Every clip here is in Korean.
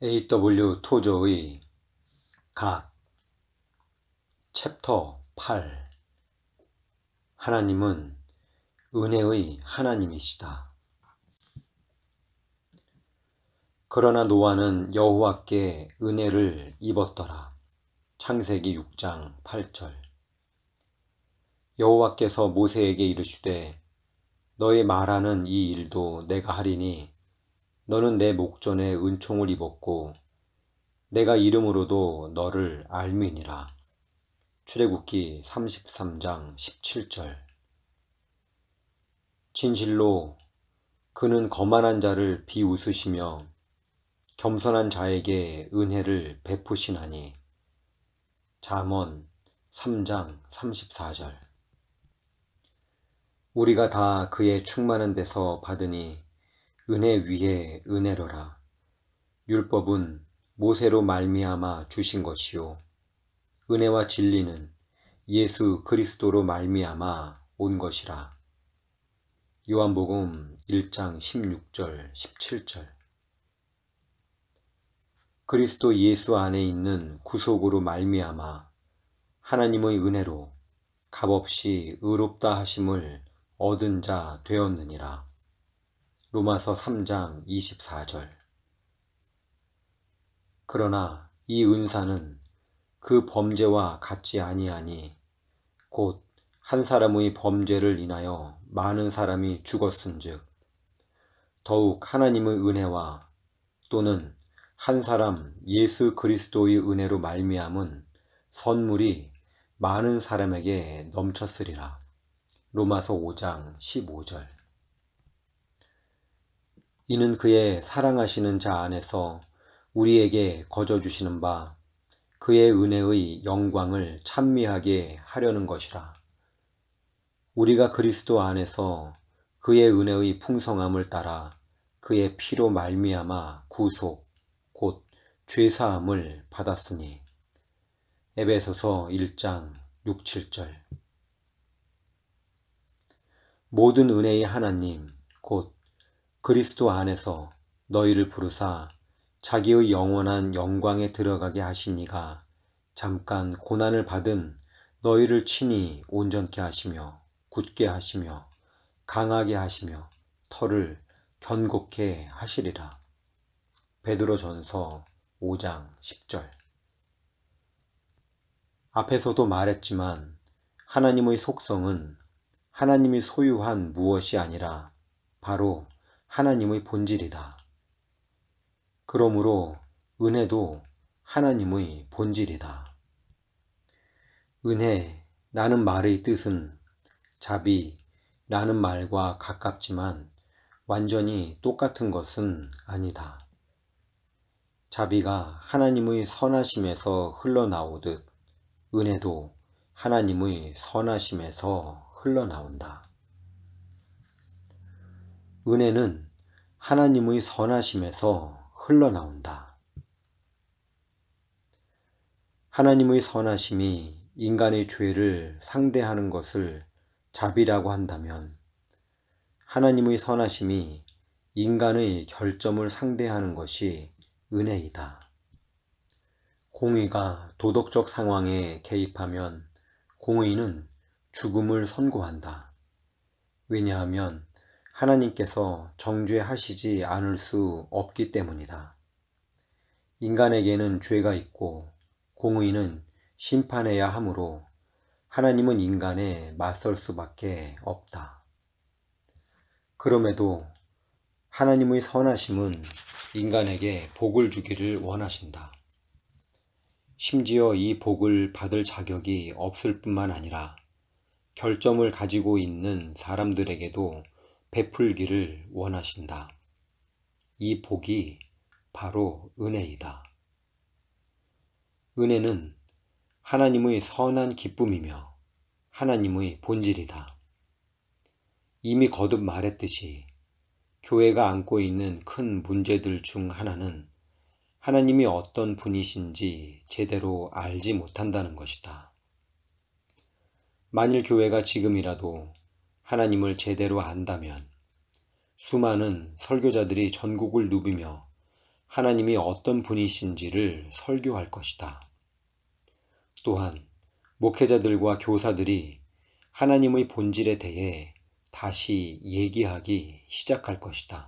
A.W. 토저의 각 챕터 8 하나님은 은혜의 하나님이시다. 그러나 노아는 여호와께 은혜를 입었더라. 창세기 6장 8절. 여호와께서 모세에게 이르시되 너의 말하는 이 일도 내가 하리니 너는 내 목전에 은총을 입었고 내가 이름으로도 너를 알미니라. 출애굽기 33장 17절. 진실로 그는 거만한 자를 비웃으시며 겸손한 자에게 은혜를 베푸시나니. 잠언 3장 34절. 우리가 다 그의 충만한 데서 받으니 은혜 위에 은혜로라. 율법은 모세로 말미암아 주신 것이요 은혜와 진리는 예수 그리스도로 말미암아 온 것이라. 요한복음 1장 16절 17절. 그리스도 예수 안에 있는 구속으로 말미암아 하나님의 은혜로 값없이 의롭다 하심을 얻은 자 되었느니라. 로마서 3장 24절. 그러나 이 은사는 그 범죄와 같지 아니하니 곧 한 사람의 범죄를 인하여 많은 사람이 죽었은즉 더욱 하나님의 은혜와 또는 한 사람 예수 그리스도의 은혜로 말미암은 선물이 많은 사람에게 넘쳤으리라. 로마서 5장 15절. 이는 그의 사랑하시는 자 안에서 우리에게 거저주시는 바 그의 은혜의 영광을 찬미하게 하려는 것이라. 우리가 그리스도 안에서 그의 은혜의 풍성함을 따라 그의 피로 말미암아 구속 곧 죄사함을 받았으니. 에베소서 1장 6, 7절. 모든 은혜의 하나님 곧 그리스도 안에서 너희를 부르사 자기의 영원한 영광에 들어가게 하신 이가 잠깐 고난을 받은 너희를 친히 온전케 하시며 굳게 하시며 강하게 하시며 터를 견고케 하시리라. 베드로전서 5장 10절. 앞에서도 말했지만 하나님의 속성은 하나님이 소유한 무엇이 아니라 바로 하나님의 본질이다. 그러므로 은혜도 하나님의 본질이다. 은혜라는 말의 뜻은 자비라는 말과 가깝지만 완전히 똑같은 것은 아니다. 자비가 하나님의 선하심에서 흘러나오듯 은혜도 하나님의 선하심에서 흘러나온다. 은혜는 하나님의 선하심에서 흘러나온다. 하나님의 선하심이 인간의 죄를 상대하는 것을 자비라고 한다면 하나님의 선하심이 인간의 결점을 상대하는 것이 은혜이다. 공의가 도덕적 상황에 개입하면 공의는 죽음을 선고한다. 왜냐하면 하나님께서 정죄하시지 않을 수 없기 때문이다. 인간에게는 죄가 있고 공의는 심판해야 하므로 하나님은 인간에 맞설 수밖에 없다. 그럼에도 하나님의 선하심은 인간에게 복을 주기를 원하신다. 심지어 이 복을 받을 자격이 없을 뿐만 아니라 결점을 가지고 있는 사람들에게도 베풀기를 원하신다. 이 복이 바로 은혜이다. 은혜는 하나님의 선한 기쁨이며 하나님의 본질이다. 이미 거듭 말했듯이 교회가 안고 있는 큰 문제들 중 하나는 하나님이 어떤 분이신지 제대로 알지 못한다는 것이다. 만일 교회가 지금이라도 하나님을 제대로 안다면 수많은 설교자들이 전국을 누비며 하나님이 어떤 분이신지를 설교할 것이다. 또한 목회자들과 교사들이 하나님의 본질에 대해 다시 얘기하기 시작할 것이다.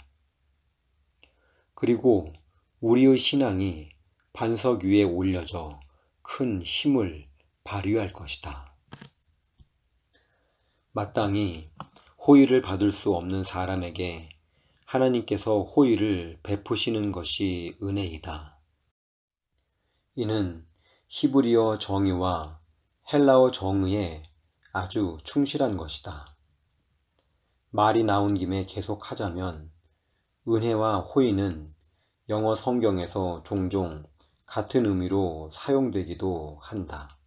그리고 우리의 신앙이 반석 위에 올려져 큰 힘을 발휘할 것이다. 마땅히 호의를 받을 수 없는 사람에게 하나님께서 호의를 베푸시는 것이 은혜이다. 이는 히브리어 정의와 헬라어 정의에 아주 충실한 것이다. 말이 나온 김에 계속 하자면 은혜와 호의는 영어 성경에서 종종 같은 의미로 사용되기도 한다.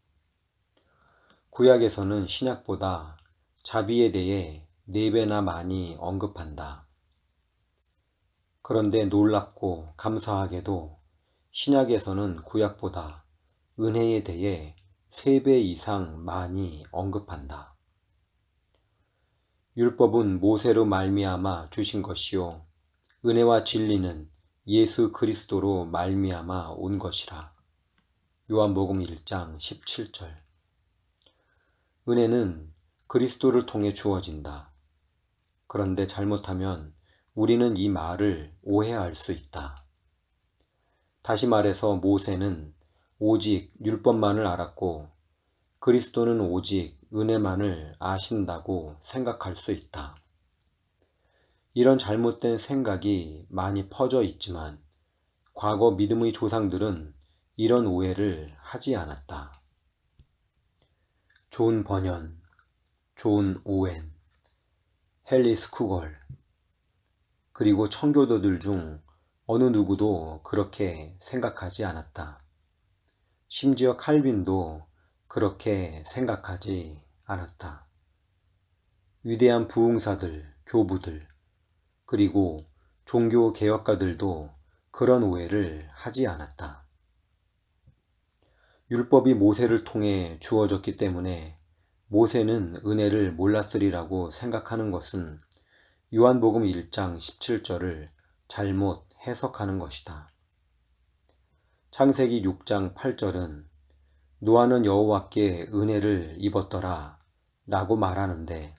구약에서는 신약보다 자비에 대해 4배나 많이 언급한다. 그런데 놀랍고 감사하게도 신약에서는 구약보다 은혜에 대해 3배 이상 많이 언급한다. 율법은 모세로 말미암아 주신 것이요 은혜와 진리는 예수 그리스도로 말미암아 온 것이라. 요한복음 1장 17절. 은혜는 그리스도를 통해 주어진다. 그런데 잘못하면 우리는 이 말을 오해할 수 있다. 다시 말해서 모세는 오직 율법만을 알았고 그리스도는 오직 은혜만을 아신다고 생각할 수 있다. 이런 잘못된 생각이 많이 퍼져 있지만 과거 믿음의 조상들은 이런 오해를 하지 않았다. 존 버년, 존 오웬, 헨리 스쿠걸, 그리고 청교도들 중 어느 누구도 그렇게 생각하지 않았다. 심지어 칼빈도 그렇게 생각하지 않았다. 위대한 부흥사들, 교부들, 그리고 종교 개혁가들도 그런 오해를 하지 않았다. 율법이 모세를 통해 주어졌기 때문에 모세는 은혜를 몰랐으리라고 생각하는 것은 요한복음 1장 17절을 잘못 해석하는 것이다. 창세기 6장 8절은 노아는 여호와께 은혜를 입었더라 라고 말하는데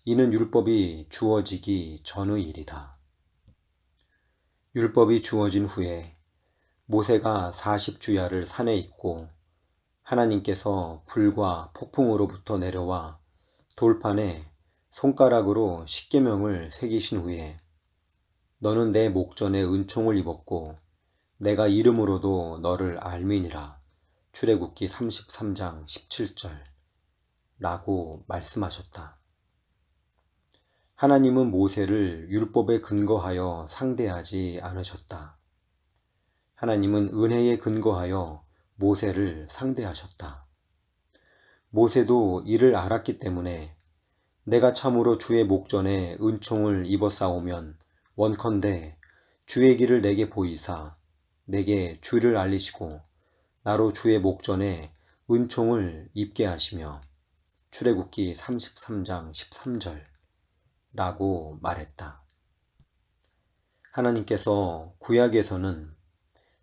이는 율법이 주어지기 전의 일이다. 율법이 주어진 후에 모세가 40주야를 산에 있고 하나님께서 불과 폭풍으로부터 내려와 돌판에 손가락으로 십계명을 새기신 후에 너는 내 목전에 은총을 입었고 내가 이름으로도 너를 알미니라. 출애굽기 33장 17절 라고 말씀하셨다. 하나님은 모세를 율법에 근거하여 상대하지 않으셨다. 하나님은 은혜에 근거하여 모세를 상대하셨다. 모세도 이를 알았기 때문에 내가 참으로 주의 목전에 은총을 입었사오면 원컨대 주의 길을 내게 보이사 내게 주를 알리시고 나로 주의 목전에 은총을 입게 하시며 출애굽기 33장 13절 라고 말했다. 하나님께서 구약에서는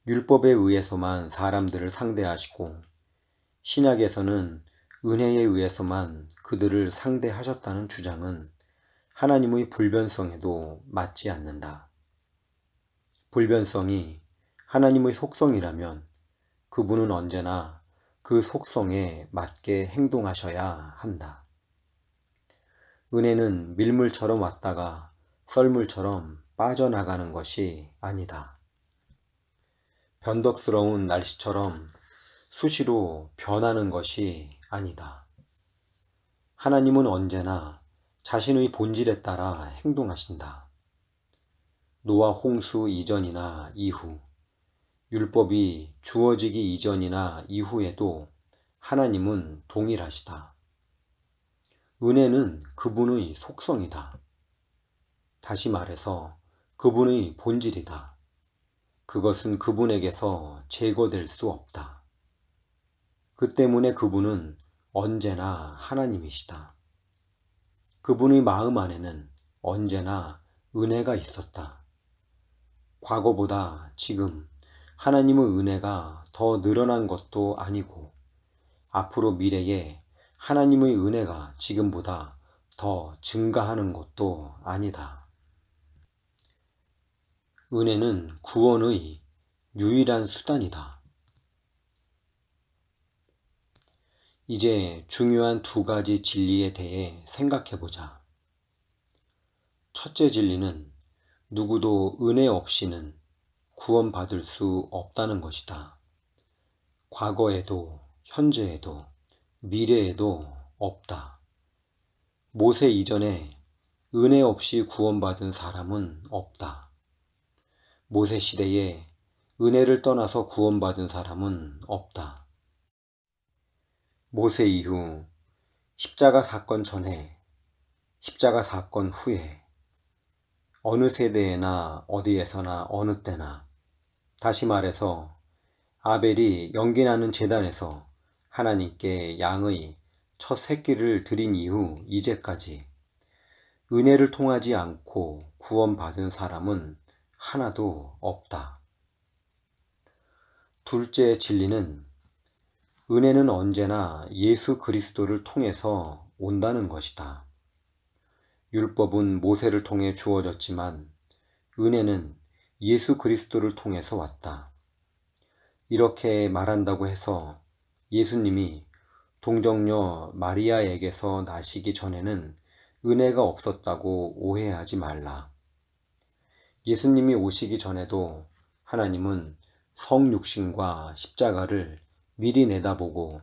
율법에 의해서만 사람들을 상대하시고 신약에서는 은혜에 의해서만 그들을 상대하셨다는 주장은 하나님의 불변성에도 맞지 않는다. 불변성이 하나님의 속성이라면 그분은 언제나 그 속성에 맞게 행동하셔야 한다. 은혜는 밀물처럼 왔다가 썰물처럼 빠져나가는 것이 아니다. 변덕스러운 날씨처럼 수시로 변하는 것이 아니다. 하나님은 언제나 자신의 본질에 따라 행동하신다. 노아 홍수 이전이나 이후, 율법이 주어지기 이전이나 이후에도 하나님은 동일하시다. 은혜는 그분의 속성이다. 다시 말해서 그분의 본질이다. 그것은 그분에게서 제거될 수 없다. 그 때문에 그분은 언제나 하나님이시다. 그분의 마음 안에는 언제나 은혜가 있었다. 과거보다 지금 하나님의 은혜가 더 늘어난 것도 아니고 앞으로 미래에 하나님의 은혜가 지금보다 더 증가하는 것도 아니다. 은혜는 구원의 유일한 수단이다. 이제 중요한 두 가지 진리에 대해 생각해보자. 첫째 진리는 누구도 은혜 없이는 구원받을 수 없다는 것이다. 과거에도, 현재에도, 미래에도 없다. 모세 이전에 은혜 없이 구원받은 사람은 없다. 모세 시대에 은혜를 떠나서 구원받은 사람은 없다. 모세 이후, 십자가 사건 전에, 십자가 사건 후에, 어느 세대에나 어디에서나 어느 때나, 다시 말해서 아벨이 연기나는 제단에서 하나님께 양의 첫 새끼를 드린 이후 이제까지 은혜를 통하지 않고 구원받은 사람은 하나도 없다. 둘째 진리는 은혜는 언제나 예수 그리스도를 통해서 온다는 것이다. 율법은 모세를 통해 주어졌지만 은혜는 예수 그리스도를 통해서 왔다. 이렇게 말한다고 해서 예수님이 동정녀 마리아에게서 나시기 전에는 은혜가 없었다고 오해하지 말라. 예수님이 오시기 전에도 하나님은 성육신과 십자가를 미리 내다보고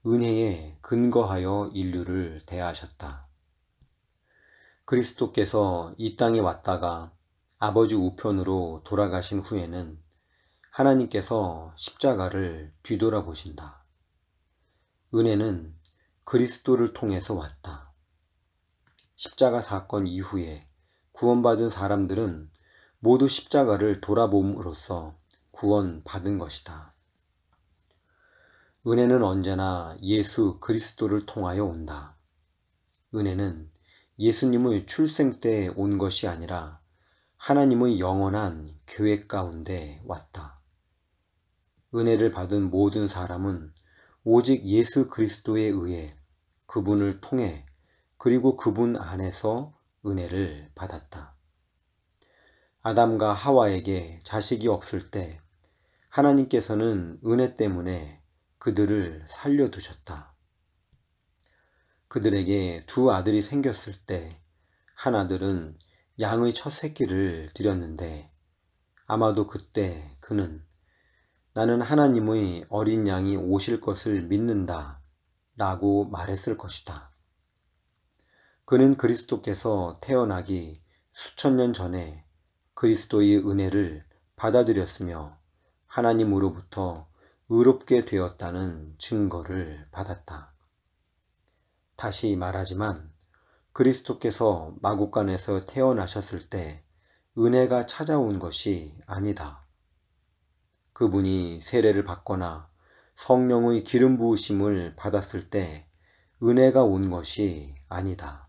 은혜에 근거하여 인류를 대하셨다. 그리스도께서 이 땅에 왔다가 아버지 우편으로 돌아가신 후에는 하나님께서 십자가를 뒤돌아보신다. 은혜는 그리스도를 통해서 왔다. 십자가 사건 이후에 구원받은 사람들은 모두 십자가를 돌아봄으로써 구원받은 것이다. 은혜는 언제나 예수 그리스도를 통하여 온다. 은혜는 예수님의 출생 때 온 것이 아니라 하나님의 영원한 계획 가운데 왔다. 은혜를 받은 모든 사람은 오직 예수 그리스도에 의해 그분을 통해 그리고 그분 안에서 은혜를 받았다. 아담과 하와에게 자식이 없을 때 하나님께서는 은혜 때문에 그들을 살려두셨다. 그들에게 두 아들이 생겼을 때 한 아들은 양의 첫 새끼를 드렸는데 아마도 그때 그는 나는 하나님의 어린 양이 오실 것을 믿는다 라고 말했을 것이다. 그는 그리스도께서 태어나기 수천 년 전에 그리스도의 은혜를 받아들였으며 하나님으로부터 의롭게 되었다는 증거를 받았다. 다시 말하지만 그리스도께서 마구간에서 태어나셨을 때 은혜가 찾아온 것이 아니다. 그분이 세례를 받거나 성령의 기름 부으심을 받았을 때 은혜가 온 것이 아니다.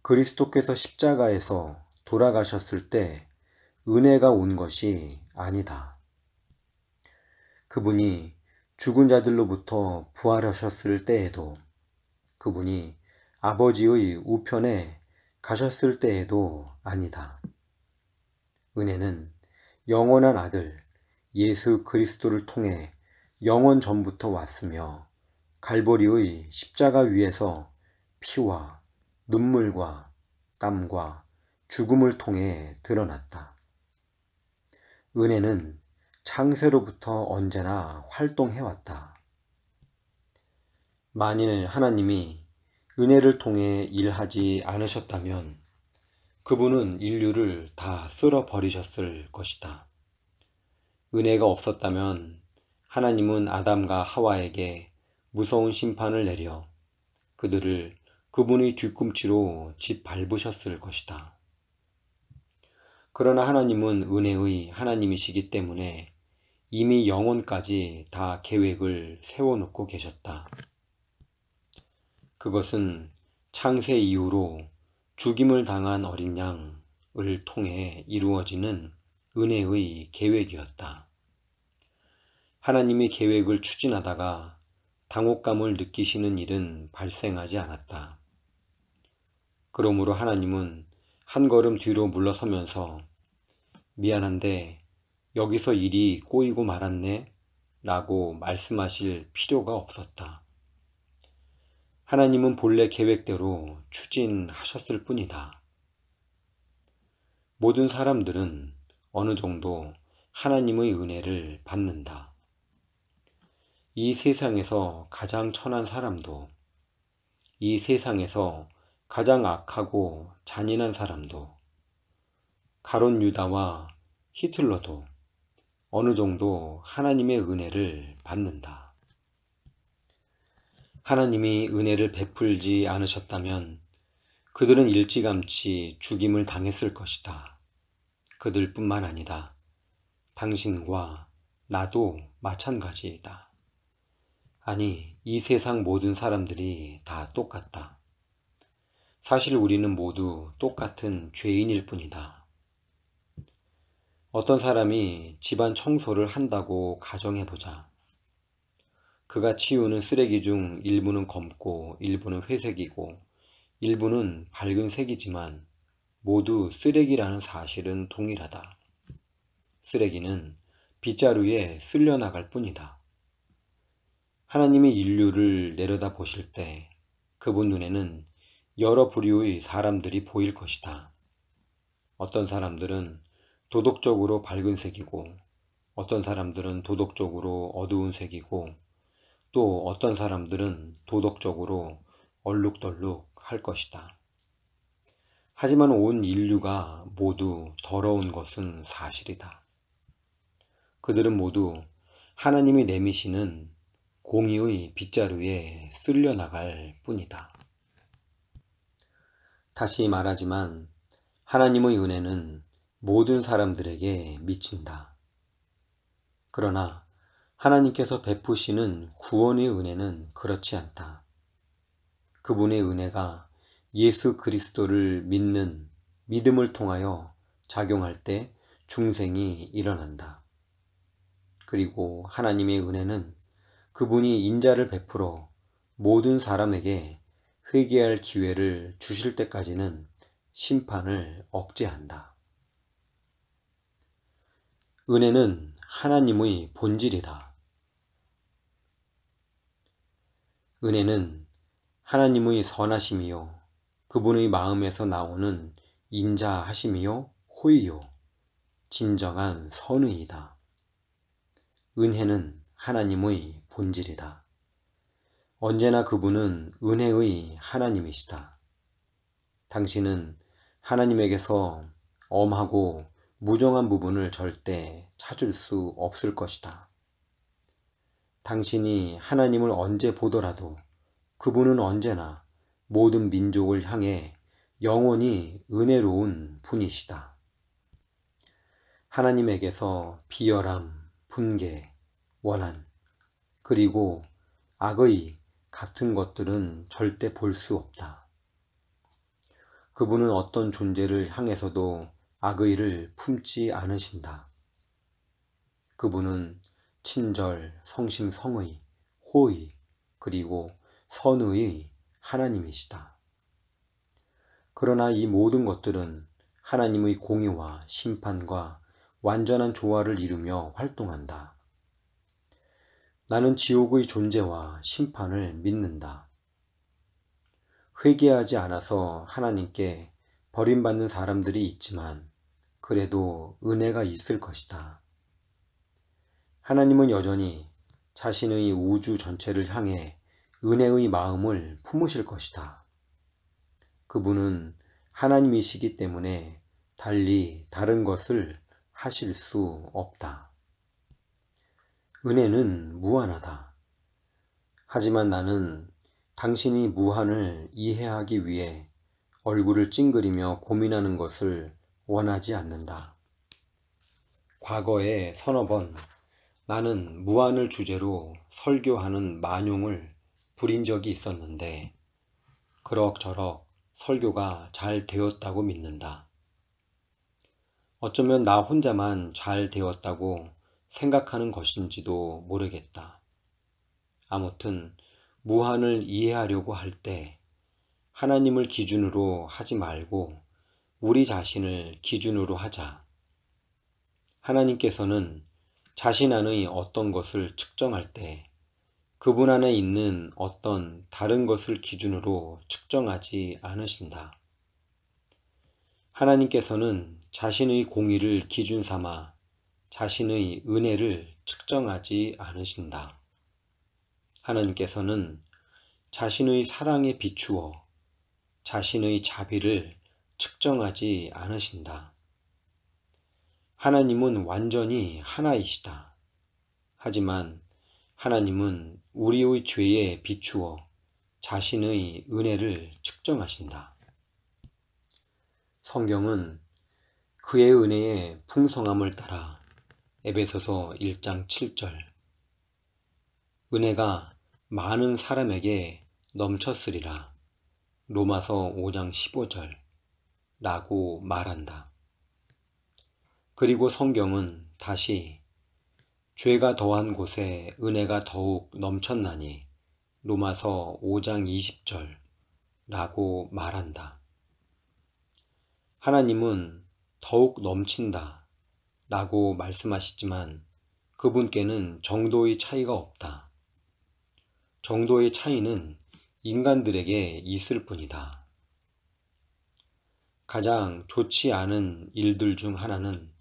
그리스도께서 십자가에서 돌아가셨을 때 은혜가 온 것이 아니다. 그분이 죽은 자들로부터 부활하셨을 때에도, 그분이 아버지의 우편에 가셨을 때에도 아니다. 은혜는 영원한 아들 예수 그리스도를 통해 영원 전부터 왔으며 갈보리의 십자가 위에서 피와 눈물과 땀과 죽음을 통해 드러났다. 은혜는 창세로부터 언제나 활동해왔다. 만일 하나님이 은혜를 통해 일하지 않으셨다면 그분은 인류를 다 쓸어버리셨을 것이다. 은혜가 없었다면 하나님은 아담과 하와에게 무서운 심판을 내려 그들을 그분의 뒤꿈치로 짓밟으셨을 것이다. 그러나 하나님은 은혜의 하나님이시기 때문에 이미 영원까지 다 계획을 세워놓고 계셨다. 그것은 창세 이후로 죽임을 당한 어린 양 통해 이루어지는 은혜의 계획이었다. 하나님이 계획을 추진하다가 당혹감을 느끼시는 일은 발생하지 않았다. 그러므로 하나님은 한 걸음 뒤로 물러서면서 미안한데 여기서 일이 꼬이고 말았네 라고 말씀하실 필요가 없었다. 하나님은 본래 계획대로 추진하셨을 뿐이다. 모든 사람들은 어느 정도 하나님의 은혜를 받는다. 이 세상에서 가장 천한 사람도, 이 세상에서 가장 악하고 잔인한 사람도, 가론 유다와 히틀러도 어느 정도 하나님의 은혜를 받는다. 하나님이 은혜를 베풀지 않으셨다면 그들은 일찌감치 죽임을 당했을 것이다. 그들뿐만 아니다. 당신과 나도 마찬가지이다. 아니, 이 세상 모든 사람들이 다 똑같다. 사실 우리는 모두 똑같은 죄인일 뿐이다. 어떤 사람이 집안 청소를 한다고 가정해보자. 그가 치우는 쓰레기 중 일부는 검고 일부는 회색이고 일부는 밝은 색이지만 모두 쓰레기라는 사실은 동일하다. 쓰레기는 빗자루에 쓸려나갈 뿐이다. 하나님이 인류를 내려다 보실 때 그분 눈에는 여러 부류의 사람들이 보일 것이다. 어떤 사람들은 도덕적으로 밝은 색이고 어떤 사람들은 도덕적으로 어두운 색이고 또 어떤 사람들은 도덕적으로 얼룩덜룩 할 것이다. 하지만 온 인류가 모두 더러운 것은 사실이다. 그들은 모두 하나님이 내미시는 공의의 빗자루에 쓸려나갈 뿐이다. 다시 말하지만 하나님의 은혜는 모든 사람들에게 미친다. 그러나 하나님께서 베푸시는 구원의 은혜는 그렇지 않다. 그분의 은혜가 예수 그리스도를 믿는 믿음을 통하여 작용할 때 중생이 일어난다. 그리고 하나님의 은혜는 그분이 인자를 베풀어 모든 사람에게 회개할 기회를 주실 때까지는 심판을 억제한다. 은혜는 하나님의 본질이다. 은혜는 하나님의 선하심이요 그분의 마음에서 나오는 인자하심이요 호의요 진정한 선의이다. 은혜는 하나님의 본질이다. 언제나 그분은 은혜의 하나님이시다. 당신은 하나님에게서 엄하고 무정한 부분을 절대 찾을 수 없을 것이다. 당신이 하나님을 언제 보더라도 그분은 언제나 모든 민족을 향해 영원히 은혜로운 분이시다. 하나님에게서 비열함, 분개, 원한, 그리고 악의 같은 것들은 절대 볼 수 없다. 그분은 어떤 존재를 향해서도 악의를 품지 않으신다. 그분은 친절, 성심성의, 호의, 그리고 선의의 하나님이시다. 그러나 이 모든 것들은 하나님의 공의와 심판과 완전한 조화를 이루며 활동한다. 나는 지옥의 존재와 심판을 믿는다. 회개하지 않아서 하나님께 버림받는 사람들이 있지만 그래도 은혜가 있을 것이다. 하나님은 여전히 자신의 우주 전체를 향해 은혜의 마음을 품으실 것이다. 그분은 하나님이시기 때문에 달리 다른 것을 하실 수 없다. 은혜는 무한하다. 하지만 나는 당신이 무한을 이해하기 위해 얼굴을 찡그리며 고민하는 것을 원하지 않는다. 과거에 서너 번 나는 무한을 주제로 설교하는 만용을 부린 적이 있었는데 그럭저럭 설교가 잘 되었다고 믿는다. 어쩌면 나 혼자만 잘 되었다고 생각하는 것인지도 모르겠다. 아무튼 무한을 이해하려고 할 때 하나님을 기준으로 하지 말고 우리 자신을 기준으로 하자. 하나님께서는 자신 안의 어떤 것을 측정할 때 그분 안에 있는 어떤 다른 것을 기준으로 측정하지 않으신다. 하나님께서는 자신의 공의를 기준 삼아 자신의 은혜를 측정하지 않으신다. 하나님께서는 자신의 사랑에 비추어 자신의 자비를 측정하지 않으신다. 하나님은 완전히 하나이시다. 하지만 하나님은 우리의 죄에 비추어 자신의 은혜를 측정하신다. 성경은 그의 은혜의 풍성함을 따라 에베소서 1장 7절 은혜가 많은 사람에게 넘쳤으리라 로마서 5장 15절 라고 말한다. 그리고 성경은 다시 죄가 더한 곳에 은혜가 더욱 넘쳤나니 로마서 5장 20절 라고 말한다. 하나님은 더욱 넘친다 라고 말씀하시지만 그분께는 정도의 차이가 없다. 정도의 차이는 인간들에게 있을 뿐이다. 가장 좋지 않은 일들 중 하나는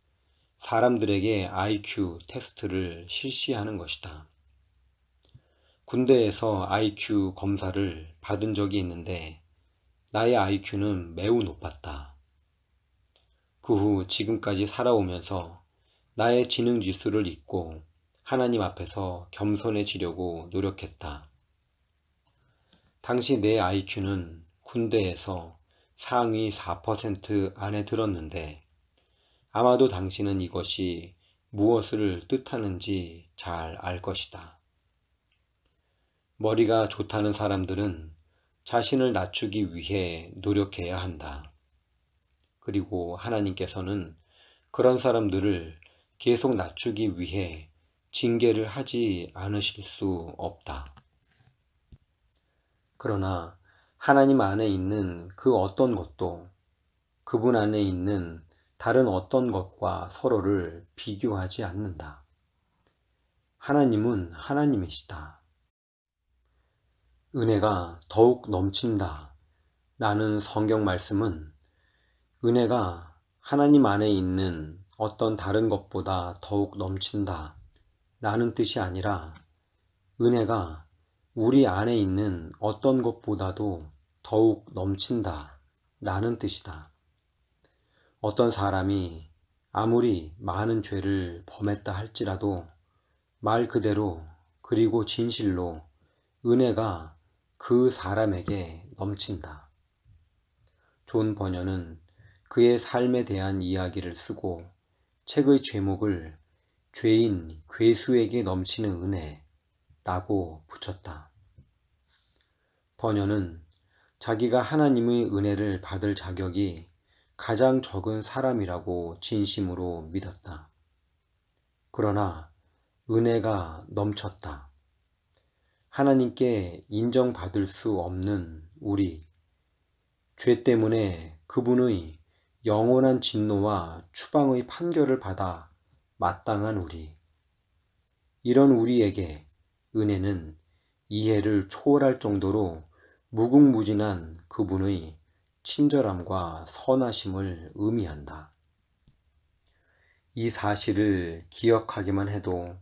사람들에게 IQ 테스트를 실시하는 것이다. 군대에서 IQ 검사를 받은 적이 있는데 나의 IQ는 매우 높았다. 그 후 지금까지 살아오면서 나의 지능지수를 잊고 하나님 앞에서 겸손해지려고 노력했다. 당시 내 IQ는 군대에서 상위 4% 안에 들었는데 아마도 당신은 이것이 무엇을 뜻하는지 잘 알 것이다. 머리가 좋다는 사람들은 자신을 낮추기 위해 노력해야 한다. 그리고 하나님께서는 그런 사람들을 계속 낮추기 위해 징계를 하지 않으실 수 없다. 그러나 하나님 안에 있는 그 어떤 것도 그분 안에 있는 다른 어떤 것과 서로를 비교하지 않는다. 하나님은 하나님이시다. 은혜가 더욱 넘친다 라는 성경 말씀은 은혜가 하나님 안에 있는 어떤 다른 것보다 더욱 넘친다 라는 뜻이 아니라 은혜가 우리 안에 있는 어떤 것보다도 더욱 넘친다 라는 뜻이다. 어떤 사람이 아무리 많은 죄를 범했다 할지라도 말 그대로 그리고 진실로 은혜가 그 사람에게 넘친다. 존 버녀는 그의 삶에 대한 이야기를 쓰고 책의 제목을 죄인 괴수에게 넘치는 은혜라고 붙였다. 버녀는 자기가 하나님의 은혜를 받을 자격이 가장 적은 사람이라고 진심으로 믿었다. 그러나 은혜가 넘쳤다. 하나님께 인정받을 수 없는 우리, 죄 때문에 그분의 영원한 진노와 추방의 판결을 받아 마땅한 우리, 이런 우리에게 은혜는 이해를 초월할 정도로 무궁무진한 그분의 친절함과 선하심을 의미한다. 이 사실을 기억하기만 해도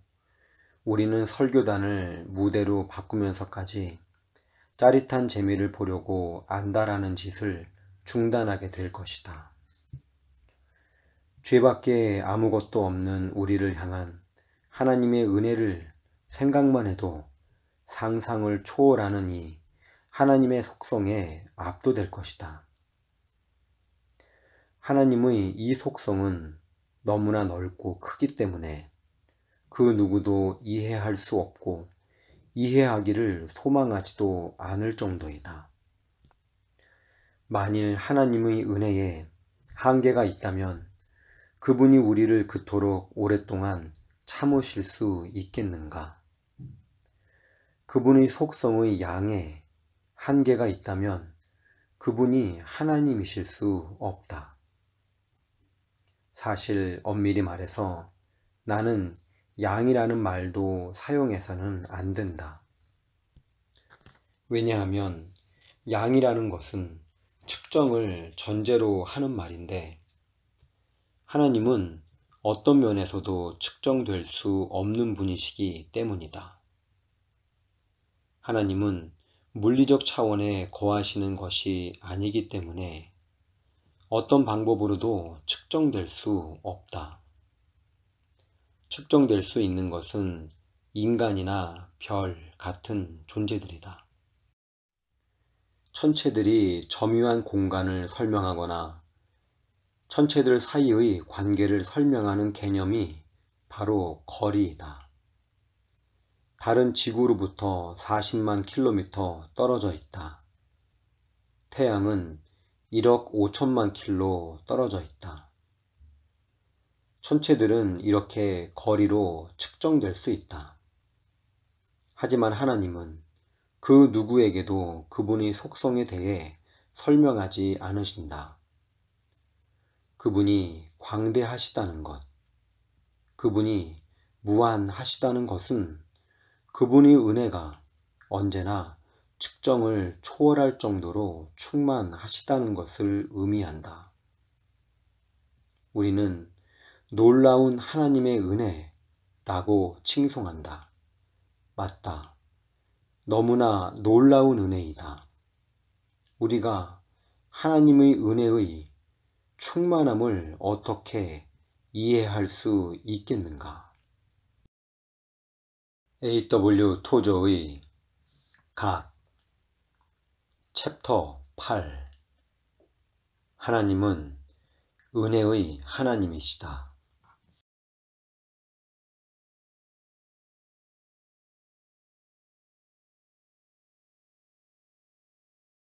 우리는 설교단을 무대로 바꾸면서까지 짜릿한 재미를 보려고 안다라는 짓을 중단하게 될 것이다. 죄밖에 아무것도 없는 우리를 향한 하나님의 은혜를 생각만 해도 상상을 초월하는 이 하나님의 속성에 압도될 것이다. 하나님의 이 속성은 너무나 넓고 크기 때문에 그 누구도 이해할 수 없고 이해하기를 소망하지도 않을 정도이다. 만일 하나님의 은혜에 한계가 있다면 그분이 우리를 그토록 오랫동안 참으실 수 있겠는가? 그분의 속성의 양에 한계가 있다면 그분이 하나님이실 수 없다. 사실 엄밀히 말해서 나는 양이라는 말도 사용해서는 안 된다. 왜냐하면 양이라는 것은 측정을 전제로 하는 말인데 하나님은 어떤 면에서도 측정될 수 없는 분이시기 때문이다. 하나님은 물리적 차원에 거하시는 것이 아니기 때문에 어떤 방법으로도 측정될 수 없다. 측정될 수 있는 것은 인간이나 별 같은 존재들이다. 천체들이 점유한 공간을 설명하거나 천체들 사이의 관계를 설명하는 개념이 바로 거리이다. 달은 지구로부터 40만 킬로미터 떨어져 있다. 태양은 1억 5천만 킬로 떨어져 있다. 천체들은 이렇게 거리로 측정될 수 있다. 하지만 하나님은 그 누구에게도 그분의 속성에 대해 설명하지 않으신다. 그분이 광대하시다는 것, 그분이 무한하시다는 것은 그분의 은혜가 언제나 측정을 초월할 정도로 충만하시다는 것을 의미한다. 우리는 놀라운 하나님의 은혜라고 칭송한다. 맞다. 너무나 놀라운 은혜이다. 우리가 하나님의 은혜의 충만함을 어떻게 이해할 수 있겠는가? A.W. 토저의 갓 챕터 8 하나님은 은혜의 하나님이시다.